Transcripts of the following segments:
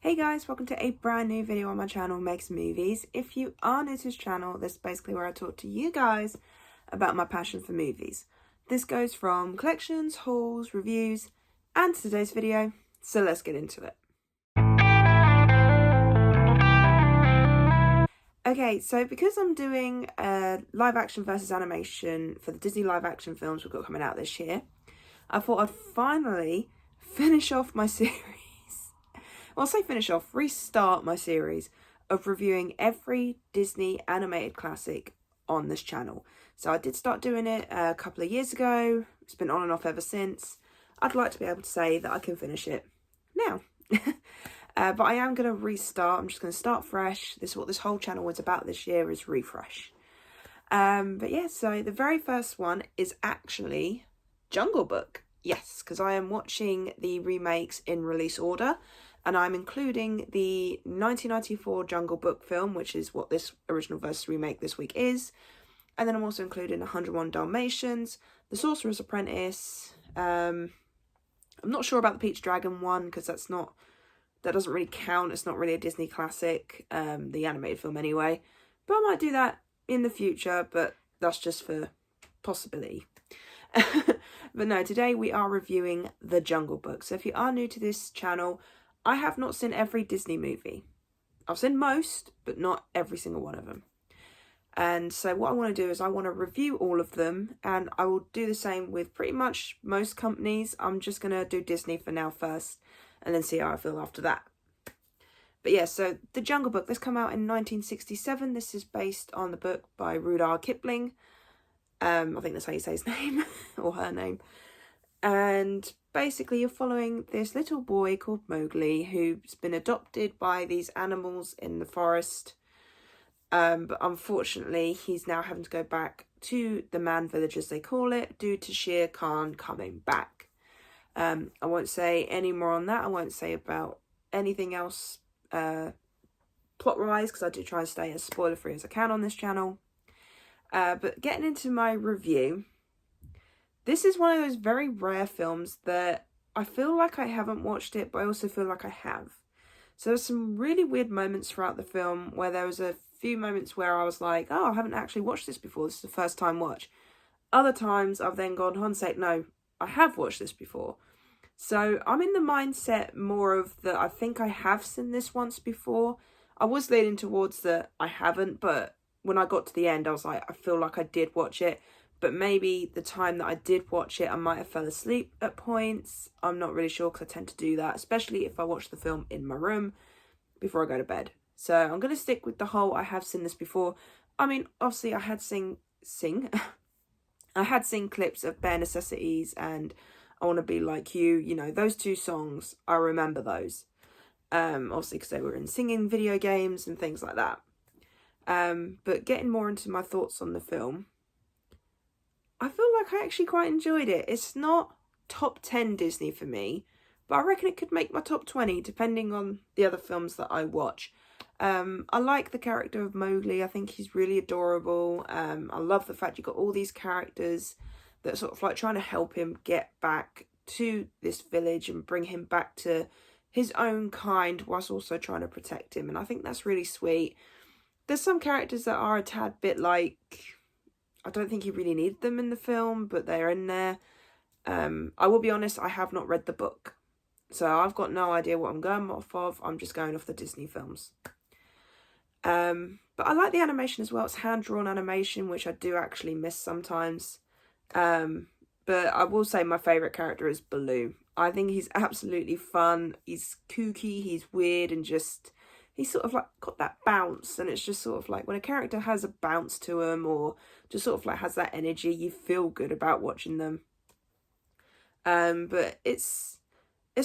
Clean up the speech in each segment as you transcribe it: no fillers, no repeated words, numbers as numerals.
Hey guys, welcome to a brand new video on my channel, Makes Movies. If you are new to this channel, this is basically where I talk to you guys about my passion for movies. This goes from collections, hauls, reviews, and today's video, so let's get into it. Okay, so because I'm doing live action versus animation for the Disney live action films we've got coming out this year, I thought I'd finally finish off my series. Well, I'll say finish off, restart my series of reviewing every Disney animated classic on this channel. So I did start doing it a couple of years ago. It's been on and off ever since. I'd like to be able to say that I can finish it now. But I am going to restart. I'm just going to start fresh. This is what this whole channel was about this year, is refresh. But yeah, so the very first one is actually Jungle Book. Yes, because I am watching the remakes in release order. And I'm including the 1994 Jungle Book film, which is what this original versus remake this week is. And then I'm also including 101 Dalmatians, The Sorcerer's Apprentice. I'm not sure about the Peach Dragon one, because that doesn't really count. It's not really a Disney classic, the animated film anyway. But I might do that in the future, but that's just for possibility. But no, today we are reviewing The Jungle Book. So if you are new to this channel, I have not seen every Disney movie. I've seen most, but not every single one of them. And so what I want to do is I want to review all of them, and I will do the same with pretty much most companies. I'm just going to do Disney for now first, and then see how I feel after that. But yeah, so The Jungle Book, this came out in 1967. This is based on the book by Rudyard Kipling. I think that's how you say his name, or her name. And basically you're following this little boy called Mowgli, who's been adopted by these animals in the forest. But unfortunately, he's now having to go back to the man village, as they call it, due to Shere Khan coming back. I won't say any more on that. I won't say about anything else plot-wise, because I do try and stay as spoiler-free as I can on this channel. But getting into my review, this is one of those very rare films that I feel like I haven't watched it, but I also feel like I have. So there's some really weird moments throughout the film where there was a few moments where I was like, oh, I haven't actually watched this before. This is the first time watch. Other times I've then gone on and said, no, I have watched this before. So I'm in the mindset more of that I think I have seen this once before. I was leaning towards that I haven't, but when I got to the end, I was like, I feel like I did watch it. But maybe the time that I did watch it, I might have fell asleep at points. I'm not really sure, because I tend to do that, especially if I watch the film in my room before I go to bed. So I'm going to stick with the whole I have seen this before. I mean, obviously I had I had seen clips of Bare Necessities and I Want to Be Like You. You know, those two songs, I remember those. Obviously because they were in singing video games and things like that. But getting more into my thoughts on the film, I feel like I actually quite enjoyed it. It's not top 10 Disney for me, but I reckon it could make my top 20 depending on the other films that I watch. I like the character of Mowgli. I think he's really adorable. I love the fact you've got all these characters that are sort of like trying to help him get back to this village and bring him back to his own kind, whilst also trying to protect him. And I think that's really sweet. There's some characters that are a tad bit like, I don't think he really needed them in the film, but they're in there. I will be honest, I have not read the book. So I've got no idea what I'm going off of. I'm just going off the Disney films. But I like the animation as well. It's hand-drawn animation, which I do actually miss sometimes. But I will say my favourite character is Baloo. I think he's absolutely fun. He's kooky, he's weird, and just... he's sort of like got that bounce, and it's just sort of like when a character has a bounce to him or just sort of like has that energy, you feel good about watching them. But it's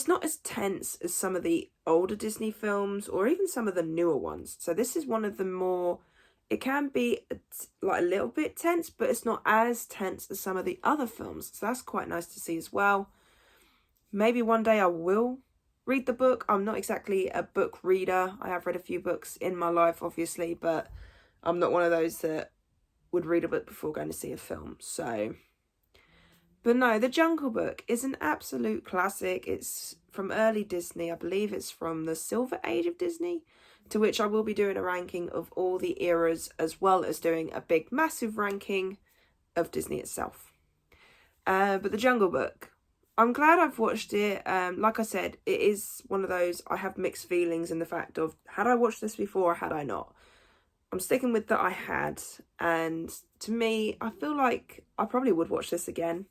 not as tense as some of the older Disney films or even some of the newer ones. So this is one of the more, it can be like a little bit tense, but it's not as tense as some of the other films. So that's quite nice to see as well. Maybe one day I will read the book. I'm not exactly a book reader. I have read a few books in my life, obviously, but I'm not one of those that would read a book before going to see a film. So, But no, The Jungle Book is an absolute classic. It's from early Disney. I believe it's from the Silver Age of Disney, to which I will be doing a ranking of all the eras, as well as doing a big, massive ranking of Disney itself. But The Jungle Book, I'm glad I've watched it. Like I said, it is one of those, I have mixed feelings in the fact of, had I watched this before or had I not? I'm sticking with that I had. And to me, I feel like I probably would watch this again.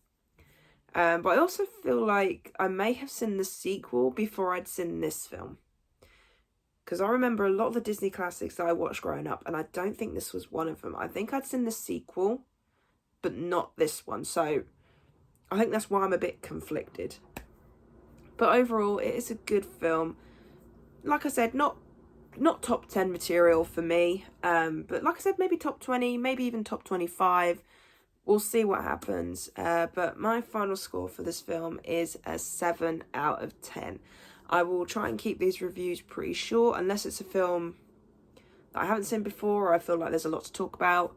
But I also feel like I may have seen the sequel before I'd seen this film. Because I remember a lot of the Disney classics that I watched growing up, and I don't think this was one of them. I think I'd seen the sequel, but not this one. So I think that's why I'm a bit conflicted. But overall, it is a good film. Like I said, not top 10 material for me. But like I said, maybe top 20, maybe even top 25. We'll see what happens. But my final score for this film is a 7 out of 10. I will try and keep these reviews pretty short, unless it's a film that I haven't seen before or I feel like there's a lot to talk about.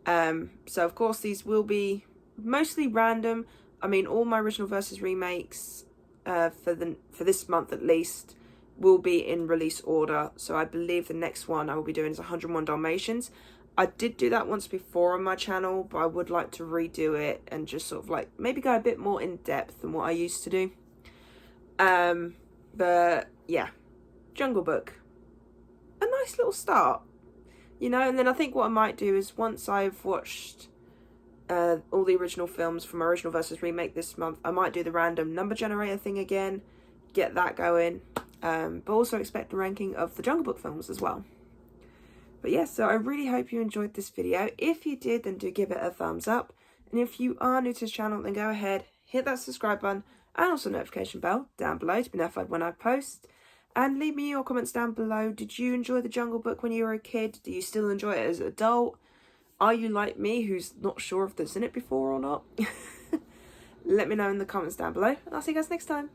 So of course these will be mostly random. I mean, all my original versus remakes for this month at least will be in release order. So I believe the next one I will be doing is 101 Dalmatians. I did do that once before on my channel, but I would like to redo it and just sort of like maybe go a bit more in depth than what I used to do. But yeah, Jungle Book, a nice little start, you know. And then I think what I might do is, once I've watched all the original films from my original versus remake this month, I might do the random number generator thing again, get that going, but also expect the ranking of the Jungle Book films as well. But yeah, so I really hope you enjoyed this video. If you did, then do give it a thumbs up. And if you are new to this channel, then go ahead, hit that subscribe button and also notification bell down below to be notified when I post. And leave me your comments down below. Did you enjoy The Jungle Book when you were a kid? Do you still enjoy it as an adult? Are you like me, who's not sure if they've seen it before or not? Let me know in the comments down below. And I'll see you guys next time.